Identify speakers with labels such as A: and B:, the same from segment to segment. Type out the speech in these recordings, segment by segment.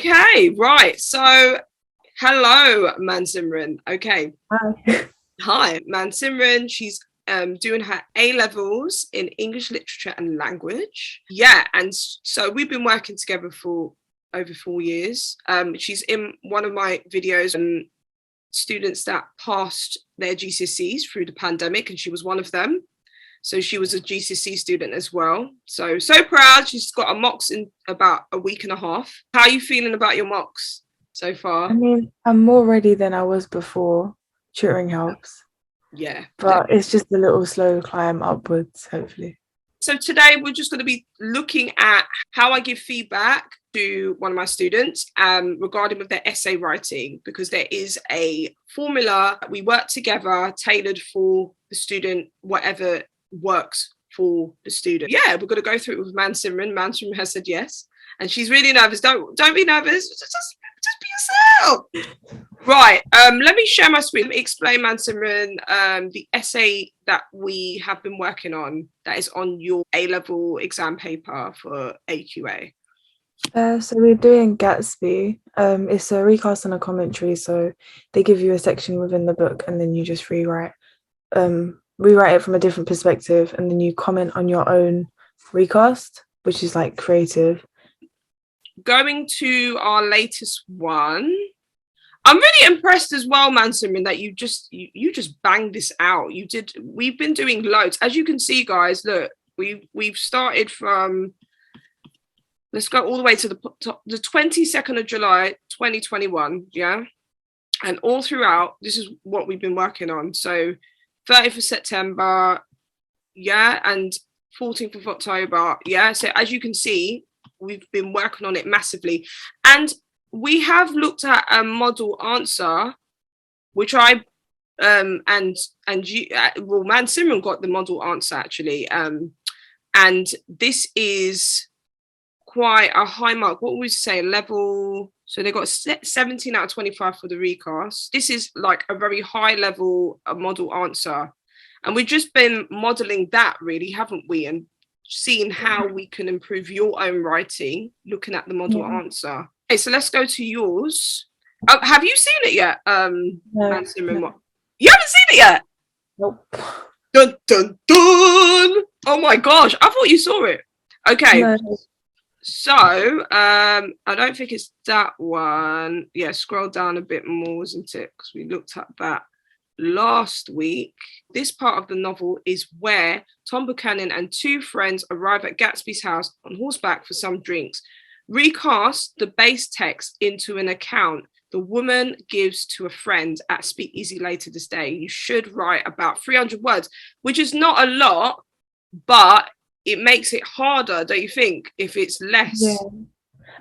A: Okay, right. So, hello, Mansimran. Okay.
B: Hi.
A: Hi, Mansimran. She's doing her A levels in English literature and language. Yeah, and so we've been working together for over 4 years. She's in one of my videos and students that passed their GCSEs through the pandemic, and she was one of them. So she was a GCSE student as well. So proud. She's got a mocks in about a week and a half. How are you feeling about your mocks so
B: I
A: far?
B: mean, I'm more ready than I was before. Tutoring helps,
A: Yeah,
B: but it's just a little slow climb upwards, hopefully.
A: so today we're just going to be looking at how I give feedback to one of my students regarding with their essay writing, because there is a formula we work together tailored for the student, whatever works for the student. Yeah, we're going to go through it with Mansimran. Mansimran has said yes, and she's really nervous. Don't be nervous. Just be yourself. Right. Let me share my screen. Let me explain, Mansimran, the essay that we have been working on that is on your A-level exam paper for AQA.
B: So we're doing Gatsby. It's a recast and a commentary. So they give you a section within the book, and then you just rewrite it from a different perspective, and then you comment on your own recast, which is like creative.
A: Going to our latest one. I'm really impressed as well, Mansimran, that you just banged this out. You did. We've been doing loads, as you can see, guys. Look, we've started from. Let's go all the way to the 22nd of July, 2021. Yeah, and all throughout, this is what we've been working on. So, 30th of September, yeah, and 14th of October, yeah. So as you can see, we've been working on it massively, and we have looked at a model answer, which I and you well, Mansimran got the model answer actually, and this is quite a high mark. What would we say level? So they got 17 out of 25 for the recast. This is like a very high level model answer, and we've just been modeling that, really, haven't we, and seeing how we can improve your own writing looking at the model
B: Yeah.
A: answer. Okay, so let's go to yours. Have you seen it yet,
B: No,
A: Mansimran?
B: no,
A: You haven't seen it yet?
B: nope.
A: Dun dun dun! Oh my gosh, I thought you saw it. Okay,
B: No.
A: so I don't think it's that one. Yeah, scroll down a bit more, isn't it? Because we looked at that last week. This part of the novel is where Tom Buchanan and two friends arrive at Gatsby's house on horseback for some drinks. Recast the base text into an account the woman gives to a friend at Speakeasy later this day. You should write about 300 words, which is not a lot, but it makes it harder, don't you think, if it's
B: Yeah.
A: less?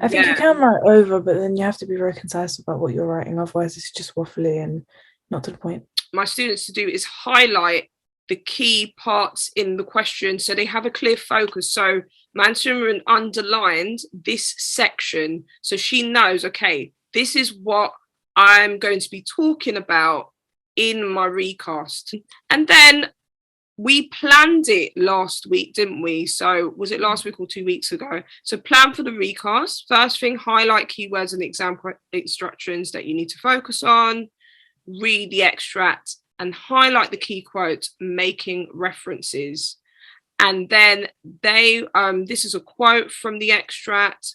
B: I think you
A: Yeah.
B: can write over, but then you have to be very concise about what you're writing. Otherwise, it's just waffly and not to the point.
A: My students to do is highlight the key parts in the question so they have a clear focus. So Mansimran underlined this section so she knows, okay, this is what I'm going to be talking about in my recast. And then we planned it last week, didn't we? So was it last week or 2 weeks ago? So plan for the recast. First thing, highlight keywords and exam instructions that you need to focus on. Read the extract and highlight the key quotes, making references. And then this is a quote from the extract.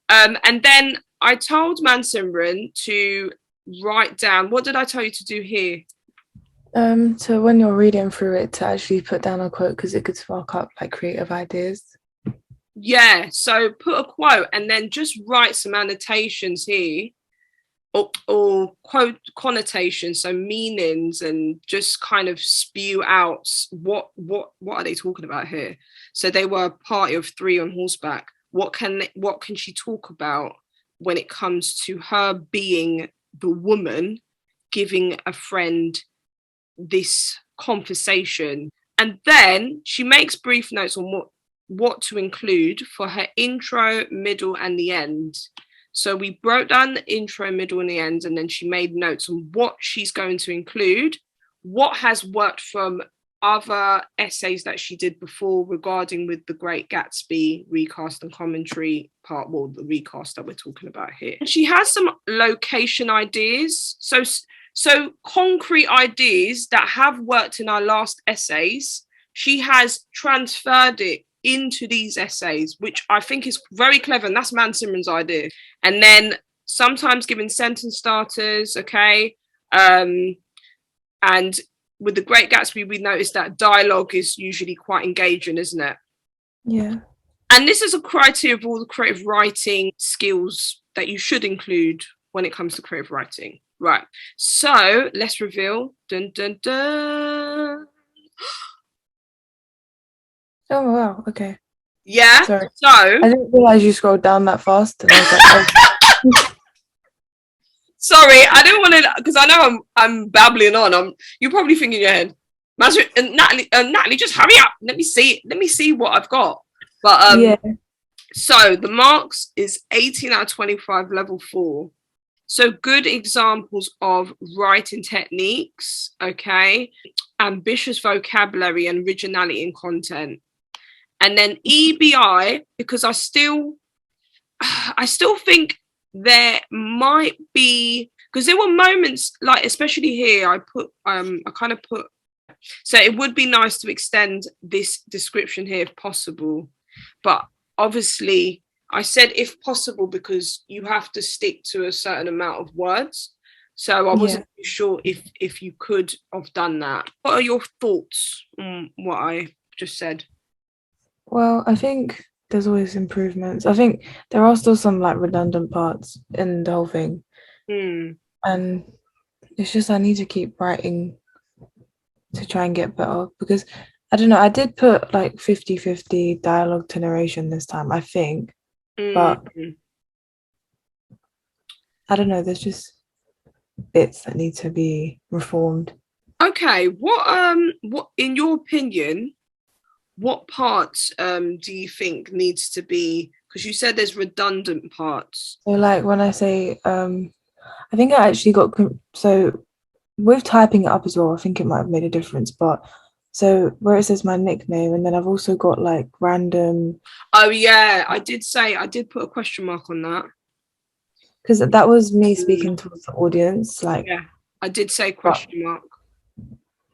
A: And then I told Mansimran to write down, what did I tell you to do here?
B: So when you're reading through it, to actually put down a quote because it could spark up like creative ideas.
A: Yeah, so put a quote and then just write some annotations here, or quote connotations, so meanings, and just kind of spew out what are they talking about here. So they were a party of three on horseback. What can she talk about when it comes to her being the woman giving a friend this conversation? And then she makes brief notes on what to include for her intro, middle, and the end. So we broke down the intro, middle, and the end, and then she made notes on what she's going to include, what has worked from other essays that she did before regarding with the Great Gatsby recast and commentary part, well, the recast that we're talking about here. And she has some location ideas, so concrete ideas that have worked in our last essays. She has transferred it into these essays, which I think is very clever, and that's Man Simran's idea. And then sometimes giving sentence starters, okay, and with the Great Gatsby, we noticed that dialogue is usually quite engaging, isn't it?
B: Yeah.
A: And this is a criteria of all the creative writing skills that you should include when it comes to creative writing. Right. So let's reveal. Dun, dun, dun.
B: Oh wow. Okay.
A: Yeah.
B: Sorry.
A: So
B: I didn't realize you scrolled down that fast, and I was like, oh.
A: sorry, I didn't want to, because I know I'm babbling on. You're probably thinking in your head, Natalie, just hurry up. Let me see what I've got. But
B: Yeah.
A: so the marks is 18 out of 25, level 4. So good examples of writing techniques, okay, ambitious vocabulary and originality in content. And then EBI, because I still think there might be, because there were moments, like especially here, I kind of put, so it would be nice to extend this description here if possible, but obviously I said if possible because you have to stick to a certain amount of words. So I wasn't sure if you could have done that. What are your thoughts on what I just said?
B: Well, I think there's always improvements. I think there are still some like redundant parts in the whole thing. And it's just I need to keep writing to try and get better, because I don't know, I did put like 50-50 dialogue to narration this time, I think. But I don't know, there's just bits that need to be reformed.
A: Okay, what in your opinion, what parts do you think needs to be, because you said there's redundant parts.
B: So like when I say I think I actually got so with typing it up as well, I think it might have made a difference, but so where it says my nickname, and then I've also got like random.
A: Oh yeah, I did put a question mark on that.
B: Because that was me speaking towards the audience, like.
A: Yeah, I did say question mark.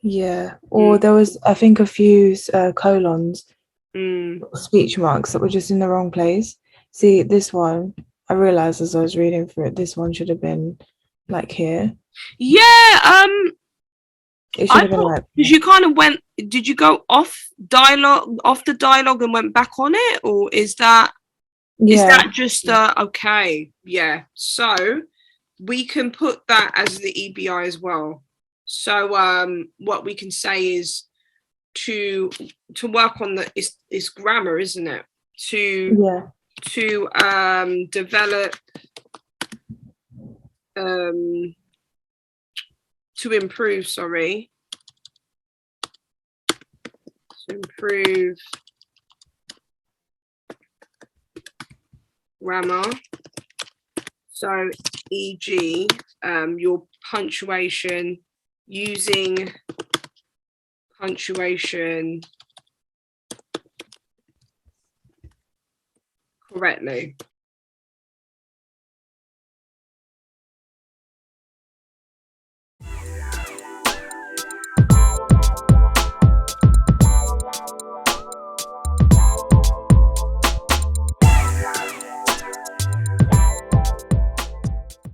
B: Yeah, or there was, I think, a few colons, speech marks that were just in the wrong place. See, this one, I realized as I was reading through it, this one should have been like here.
A: Yeah,
B: it should have been like,
A: because you kind of went. Did you go off the dialogue and went back on it, or is that just okay? Yeah, so we can put that as the EBI as well. So what we can say is to work on it's grammar, isn't it? To develop to improve, grammar. So e.g. Your punctuation, using punctuation correctly.